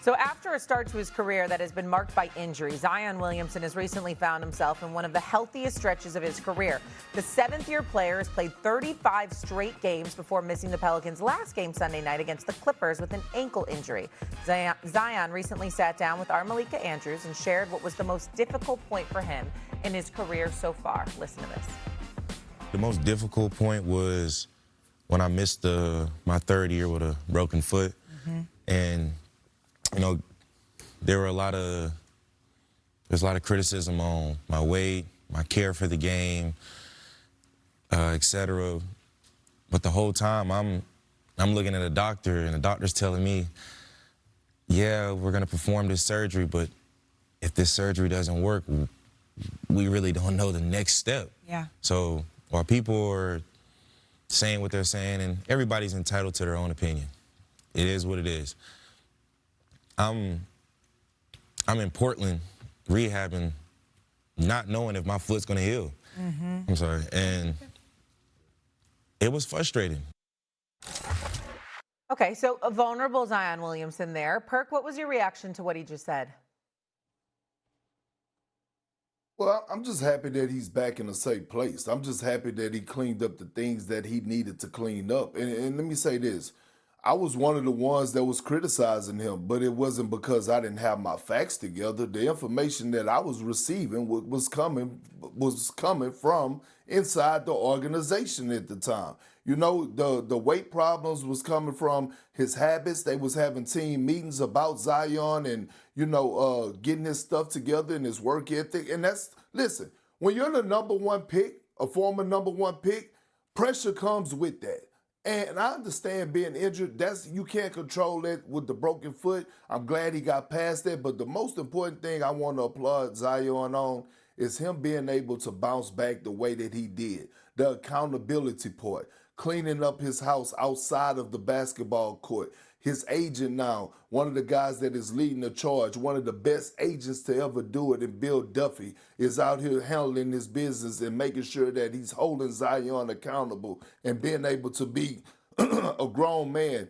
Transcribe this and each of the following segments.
So after a start to his career that has been marked by injury, Zion Williamson has recently found himself in one of the healthiest stretches of his career. The seventh-year player has played 35 straight games before missing the Pelicans' last game Sunday night against the Clippers with an ankle injury. Zion recently sat down with our Malika Andrews and shared what was the most difficult point for him in his career so far. Listen to this. The most difficult point was when I missed my third year with a broken foot. And you know, there's a lot of criticism on my weight, my care for the game, etc. But the whole time I'm looking at a doctor, and the doctor's telling me, yeah, we're gonna perform this surgery, but if this surgery doesn't work, we really don't know the next step. Yeah. So while people are saying what they're saying, and everybody's entitled to their own opinion, it is what it is. I'm in Portland rehabbing, not knowing if my foot's gonna heal. I'm sorry, and it was frustrating. Okay, so a vulnerable Zion Williamson there. Perk, what was your reaction to what he just said? Well, I'm just happy that he's back in a safe place. I'm just happy that he cleaned up the things that he needed to clean up. And let me say this. I was one of the ones that was criticizing him, but it wasn't because I didn't have my facts together. The information that I was receiving was coming from inside the organization at the time. You know, the weight problems was coming from his habits. They was having team meetings about Zion and, you know, getting his stuff together and his work ethic. And listen, when you're the number one pick, a former number one pick, pressure comes with that. And I understand being injured, you can't control that with the broken foot. I'm glad he got past that. But the most important thing I want to applaud Zion on is him being able to bounce back the way that he did. The accountability part, cleaning up his house outside of the basketball court. His agent now, one of the guys that is leading the charge, one of the best agents to ever do it, and Bill Duffy is out here handling his business and making sure that he's holding Zion accountable and being able to be a grown man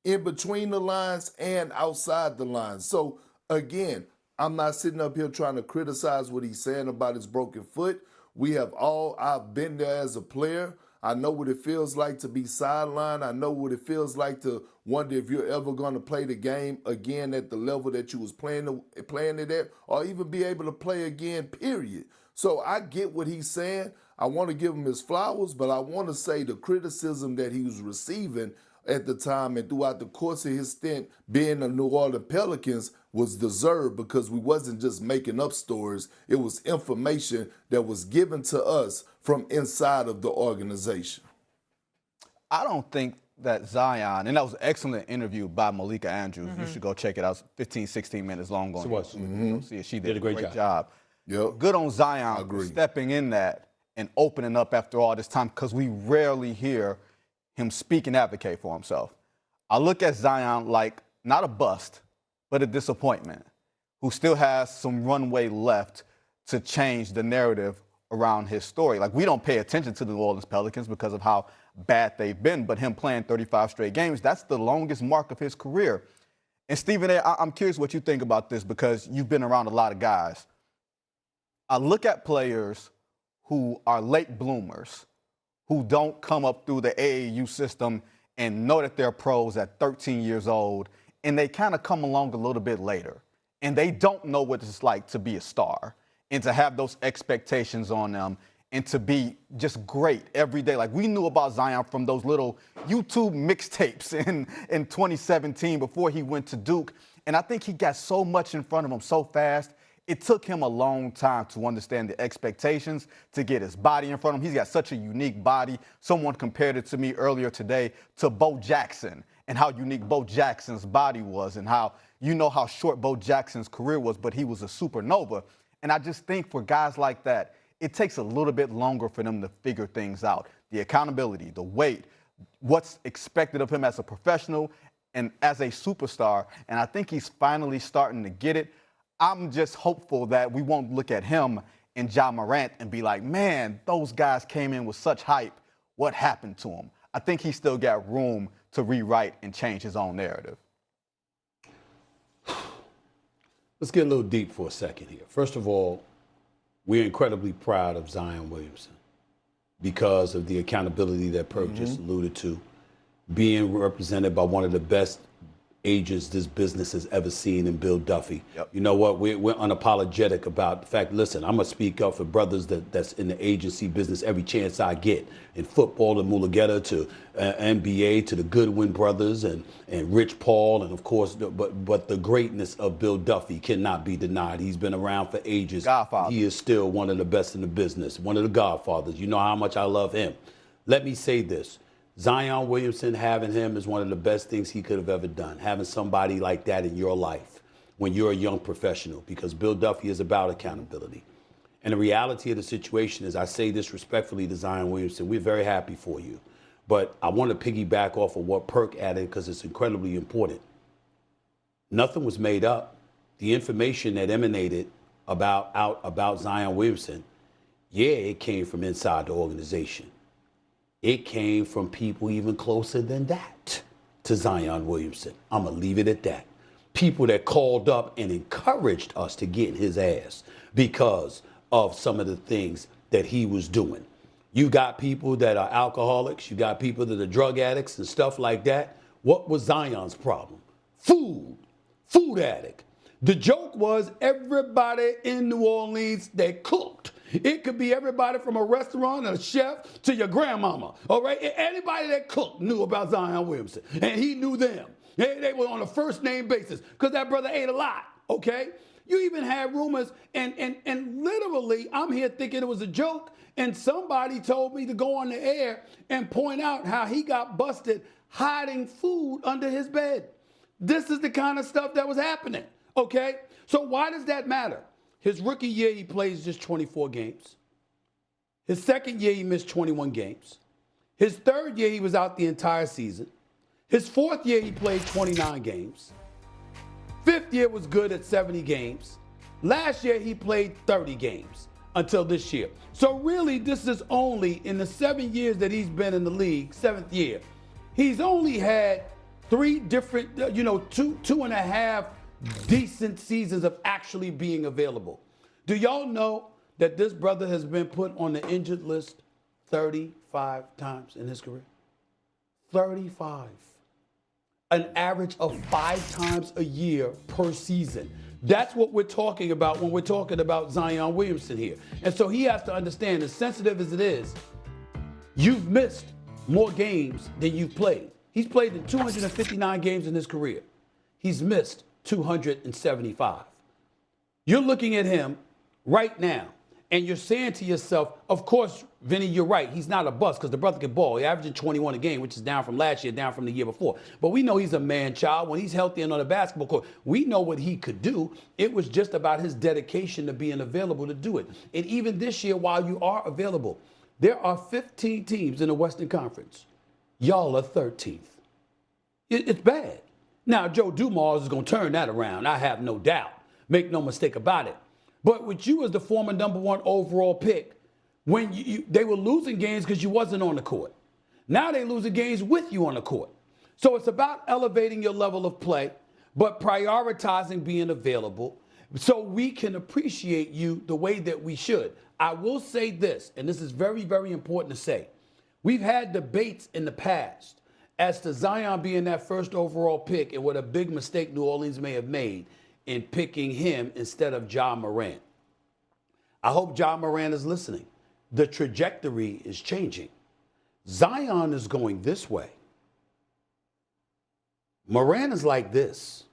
in between the lines and outside the lines. So again, I'm not sitting up here trying to criticize what he's saying about his broken foot. I've been there as a player. I know what it feels like to be sidelined. I know what it feels like to wonder if you're ever going to play the game again at the level that you was playing it at, or even be able to play again, period. So I get what he's saying. I want to give him his flowers, but I want to say the criticism that he was receiving at the time and throughout the course of his stint being the New Orleans Pelicans was deserved, because we wasn't just making up stories. It was information that was given to us from inside of the organization. I don't think that Zion, and that was an excellent interview by Malika Andrews. You should go check it out. It's 15, 16 minutes long. It was. See it. She did a great job. Yep. Good on Zion for stepping in that and opening up after all this time, because we rarely hear him speak and advocate for himself. I look at Zion like not a bust, but a disappointment, who still has some runway left to change the narrative around his story. Like, we don't pay attention to the New Orleans Pelicans because of how bad they've been, but him playing 35 straight games, that's the longest mark of his career. And Stephen A., I'm curious what you think about this, because you've been around a lot of guys. I look at players who are late bloomers, who don't come up through the AAU system and know that they're pros at 13 years old, and they kind of come along a little bit later, and they don't know what it's like to be a star and to have those expectations on them and to be just great every day. Like, we knew about Zion from those little YouTube mixtapes in 2017 before he went to Duke, and I think he got so much in front of him so fast. It took him a long time to understand the expectations, to get his body in front of him. He's got such a unique body. Someone compared it to me earlier today to Bo Jackson and how unique Bo Jackson's body was, and how, you know, how short Bo Jackson's career was, but he was a supernova. And I just think for guys like that, it takes a little bit longer for them to figure things out. The accountability, the weight, what's expected of him as a professional and as a superstar. And I think he's finally starting to get it. I'm just hopeful that we won't look at him and Ja Morant and be like, man, those guys came in with such hype. What happened to him? I think he's still got room to rewrite and change his own narrative. let's get a little deep for a second here. First of all, we're incredibly proud of Zion Williamson because of the accountability that Perk just alluded to, being represented by one of the best agents this business has ever seen in Bill Duffy. Yep. You know what? We're unapologetic about the fact, listen, I'm going to speak up for brothers that's in the agency business every chance I get. In football, to Mulugeta, to NBA, to the Goodwin brothers and Rich Paul, and of course, but the greatness of Bill Duffy cannot be denied. He's been around for ages. Godfather. He is still one of the best in the business, one of the godfathers. You know how much I love him. Let me say this. Zion Williamson, having him is one of the best things he could have ever done. Having somebody like that in your life when you're a young professional, because Bill Duffy is about accountability. And the reality of the situation is, I say this respectfully to Zion Williamson, we're very happy for you. But I want to piggyback off of what Perk added because it's incredibly important. Nothing was made up. The information that emanated about Zion Williamson, yeah, it came from inside the organization. It came from people even closer than that to Zion Williamson. I'm going to leave it at that. People that called up and encouraged us to get his ass because of some of the things that he was doing. You got people that are alcoholics. You got people that are drug addicts and stuff like that. What was Zion's problem? Food addict. The joke was everybody in New Orleans that cooked. It could be everybody from a restaurant, a chef, to your grandmama, all right? Anybody that cooked knew about Zion Williamson, and he knew them. They were on a first-name basis because that brother ate a lot, okay? You even had rumors, and literally, I'm here thinking it was a joke, and somebody told me to go on the air and point out how he got busted hiding food under his bed. This is the kind of stuff that was happening, okay? So why does that matter? His rookie year, he plays just 24 games. His second year, he missed 21 games. His third year, he was out the entire season. His fourth year, he played 29 games. Fifth year was good at 70 games. Last year, he played 30 games until this year. So really, this is only in the 7 years that he's been in the league, seventh year, he's only had three different, two and a half decent seasons of actually being available. Do y'all know that this brother has been put on the injured list 35 times in his career? 35. An average of 5 times a year per season. That's what we're talking about when we're talking about Zion Williamson here. And so he has to understand, as sensitive as it is, you've missed more games than you've played. He's played in 259 games in his career. He's missed 275. You're looking at him right now, and you're saying to yourself, of course, Vinny, you're right. He's not a bust because the brother can ball. He averaging 21 a game, which is down from last year, down from the year before. But we know he's a man-child. When he's healthy and on the basketball court, we know what he could do. It was just about his dedication to being available to do it. And even this year, while you are available, there are 15 teams in the Western Conference. Y'all are 13th. It's bad. Now, Joe Dumars is going to turn that around. I have no doubt. Make no mistake about it. But with you as the former #1 overall pick, when they were losing games because you wasn't on the court. Now they're losing games with you on the court. So it's about elevating your level of play, but prioritizing being available so we can appreciate you the way that we should. I will say this, and this is very, very important to say. We've had debates in the past as to Zion being that first overall pick and what a big mistake New Orleans may have made in picking him instead of Ja Morant. I hope Ja Morant is listening. The trajectory is changing. Zion is going this way. Morant is like this.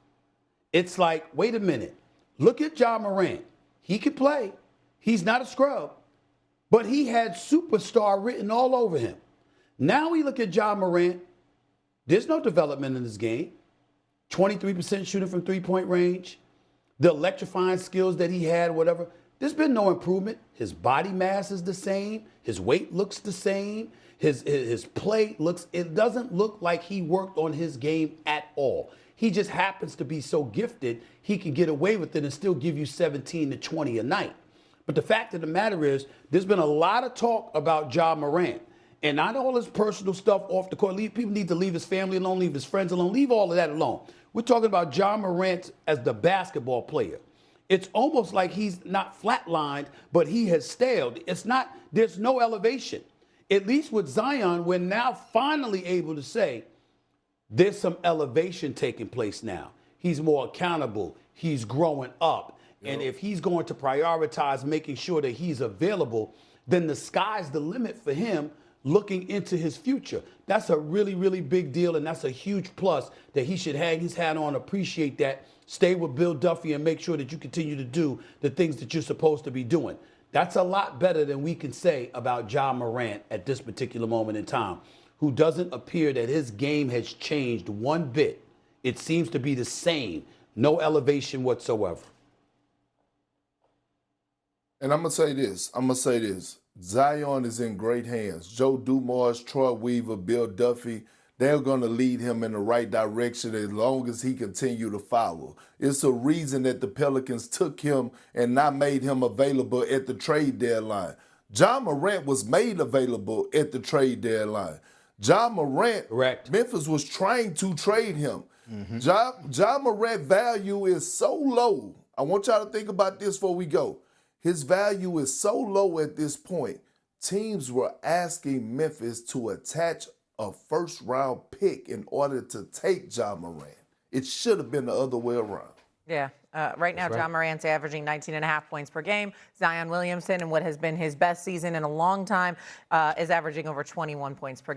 It's like, wait a minute. Look at Ja Morant. He can play. He's not a scrub. But he had superstar written all over him. Now we look at Ja Morant. There's no development in this game. 23% shooting from three-point range. The electrifying skills that he had, whatever. There's been no improvement. His body mass is the same. His weight looks the same. His play it doesn't look like he worked on his game at all. He just happens to be so gifted, he can get away with it and still give you 17 to 20 a night. But the fact of the matter is, there's been a lot of talk about Ja Morant. And not all his personal stuff off the court. People need to leave his family alone, leave his friends alone, leave all of that alone. We're talking about Ja Morant as the basketball player. It's almost like he's not flatlined, but he has staled. There's no elevation. At least with Zion, we're now finally able to say there's some elevation taking place now. He's more accountable. He's growing up. Yep. And if he's going to prioritize making sure that he's available, then the sky's the limit for him looking into his future. That's a really, really big deal, and that's a huge plus that he should hang his hat on, appreciate that, stay with Bill Duffy, and make sure that you continue to do the things that you're supposed to be doing. That's a lot better than we can say about Ja Morant at this particular moment in time, who doesn't appear that his game has changed one bit. It seems to be the same, no elevation whatsoever. And I'm going to say this. Zion is in great hands. Joe Dumars, Troy Weaver, Bill Duffy, they're going to lead him in the right direction as long as he continue to follow. It's a reason that the Pelicans took him and not made him available at the trade deadline. Ja Morant was made available at the trade deadline. Ja Morant, correct. Memphis was trying to trade him. Mm-hmm. Ja Morant value is so low. I want y'all to think about this before we go. His value is so low at this point, teams were asking Memphis to attach a first-round pick in order to take Ja Morant. It should have been the other way around. Yeah. Right now, Ja Morant's averaging 19.5 points per game. Zion Williamson, in what has been his best season in a long time, is averaging over 21 points per game.